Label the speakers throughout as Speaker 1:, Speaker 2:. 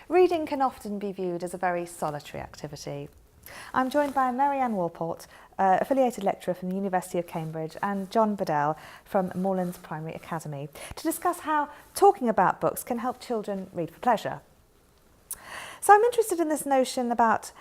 Speaker 1: Reading can often be viewed as a very solitary activity. I'm joined by Mary-Anne Walport, affiliated lecturer from the University of Cambridge, and John Bedell from Moorlands Primary Academy, to discuss how talking about books can help children read for pleasure. So I'm interested in this notion about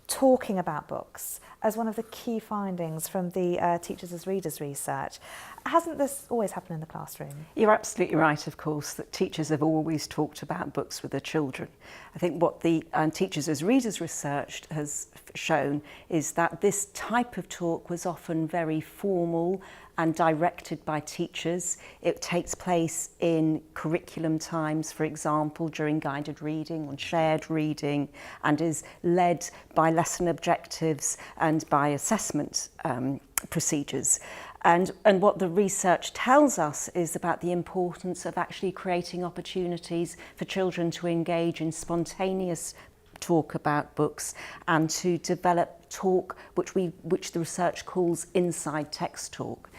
Speaker 1: talking about books as one of the key findings from the Teachers as Readers research. Hasn't this always happened in the classroom?
Speaker 2: You're absolutely right, of course, that teachers have always talked about books with their children. I think what the Teachers as Readers research has shown is that this type of talk was often very formal and directed by teachers. It takes place in curriculum times, for example, during guided reading or shared reading, and is led by lesson objectives and by assessment procedures. And what the research tells us is about the importance of actually creating opportunities for children to engage in spontaneous talk about books and to develop talk which the research calls inside text talk.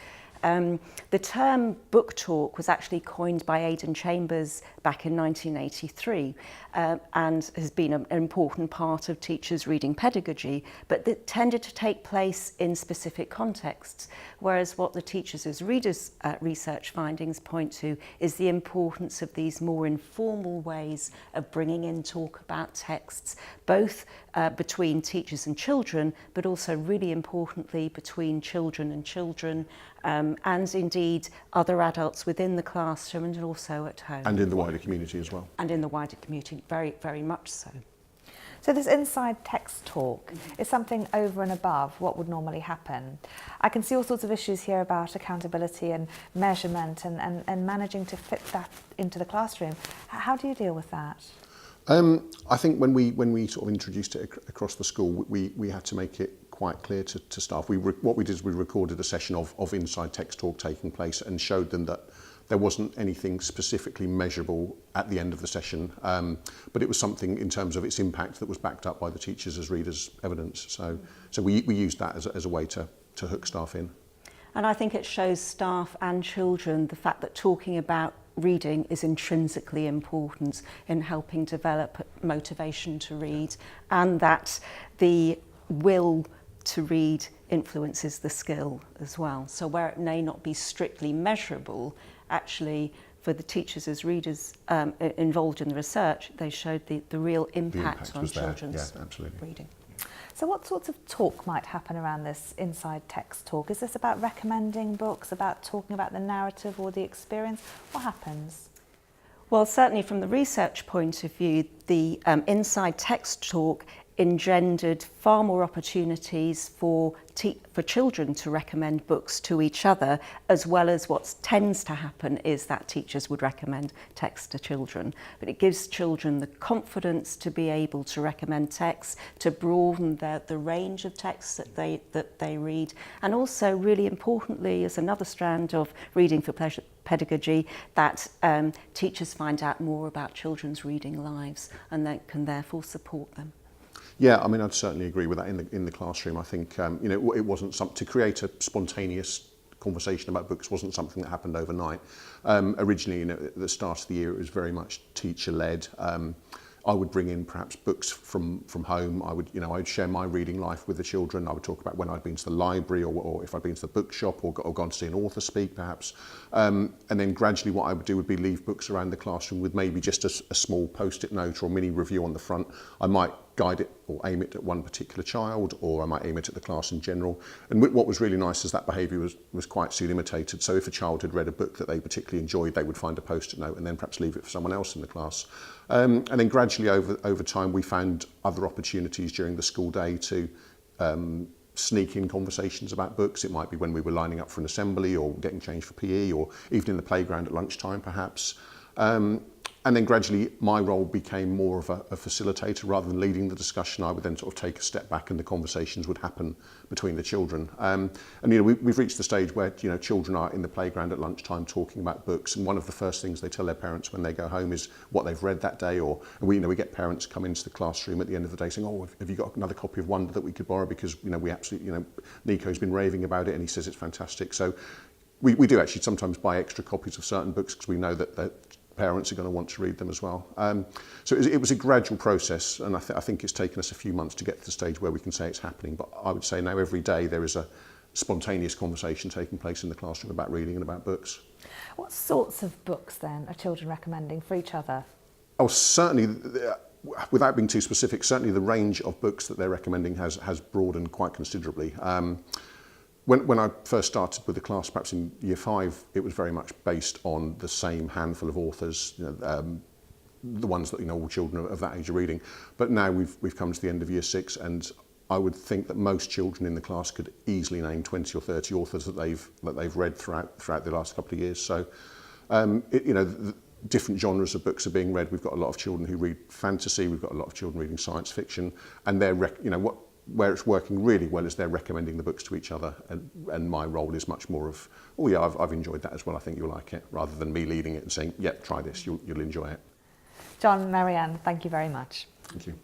Speaker 2: The term book talk was actually coined by Aidan Chambers back in 1983 and has been an important part of teachers' reading pedagogy, but it tended to take place in specific contexts, whereas what the Teachers as Readers research findings point to is the importance of these more informal ways of bringing in talk about texts, both between teachers and children, but also really importantly between children and children, and indeed other adults within the classroom and also at home.
Speaker 3: And in the wider community as well.
Speaker 2: And in the wider community, very, very much so.
Speaker 1: So this inside text talk is something over and above what would normally happen. I can see all sorts of issues here about accountability and measurement and managing to fit that into the classroom. How do you deal with that?
Speaker 3: I think when we sort of introduced it across the school, we had to make it quite clear to staff. What we did is we recorded a session of inside text talk taking place and showed them that there wasn't anything specifically measurable at the end of the session, but it was something in terms of its impact that was backed up by the Teachers as Readers evidence. So we used that as a way to hook staff in.
Speaker 2: And I think it shows staff and children the fact that talking about reading is intrinsically important in helping develop motivation to read, and that the will to read influences the skill as well. So where it may not be strictly measurable, actually for the Teachers as Readers involved in the research, they showed the real impact on children's reading.
Speaker 1: So what sorts of talk might happen around this inside text talk? Is this about recommending books, about talking about the narrative or the experience? What happens?
Speaker 2: Well, certainly from the research point of view, the inside text talk engendered far more opportunities for children to recommend books to each other, as well as what tends to happen is that teachers would recommend texts to children. But it gives children the confidence to be able to recommend texts, to broaden the range of texts that they read, and also really importantly as another strand of reading for pleasure pedagogy, that teachers find out more about children's reading lives and that can therefore support them.
Speaker 3: Yeah, I mean, I'd certainly agree with that in the classroom. I think, it wasn't something to create a spontaneous conversation about books wasn't something that happened overnight. Originally, at the start of the year, it was very much teacher-led. I would bring in perhaps books from home. I'd share my reading life with the children. I would talk about when I'd been to the library or if I'd been to the bookshop or gone to see an author speak perhaps. And then gradually what I would do would be leave books around the classroom with maybe just a small post-it note or a mini review on the front. I might guide it or aim it at one particular child, or I might aim it at the class in general. And what was really nice is that behaviour was quite soon imitated. So if a child had read a book that they particularly enjoyed, they would find a post-it note and then perhaps leave it for someone else in the class. And then gradually over time we found other opportunities during the school day to sneak in conversations about books. It might be when we were lining up for an assembly or getting changed for PE, or even in the playground at lunchtime perhaps. And then gradually my role became more of a facilitator rather than leading the discussion. I would then sort of take a step back and the conversations would happen between the children. And we've reached the stage where children are in the playground at lunchtime talking about books, and one of the first things they tell their parents when they go home is what they've read that day. Or we get parents come into the classroom at the end of the day saying, "Oh, have you got another copy of Wonder that we could borrow? Because we absolutely Nico's been raving about it and he says it's fantastic." So we do actually sometimes buy extra copies of certain books because we know that parents are going to want to read them as well. So it was a gradual process, and I think it's taken us a few months to get to the stage where we can say it's happening. But I would say now every day there is a spontaneous conversation taking place in the classroom about reading and about books.
Speaker 1: What sorts of books then are children recommending for each other?
Speaker 3: Oh, certainly, without being too specific, certainly the range of books that they're recommending has broadened quite considerably. When I first started with the class, perhaps in year 5, it was very much based on the same handful of authors, the ones that all children of that age are reading. But now we've come to the end of year 6, and I would think that most children in the class could easily name 20 or 30 authors that they've read throughout the last couple of years. So, different genres of books are being read. We've got a lot of children who read fantasy. We've got a lot of children reading science fiction, and where it's working really well is they're recommending the books to each other, and my role is much more of, oh yeah, I've enjoyed that as well, I think you'll like it, rather than me leading it and saying, yep, try this, you'll enjoy it.
Speaker 1: John, Marianne, thank you very much.
Speaker 3: Thank you.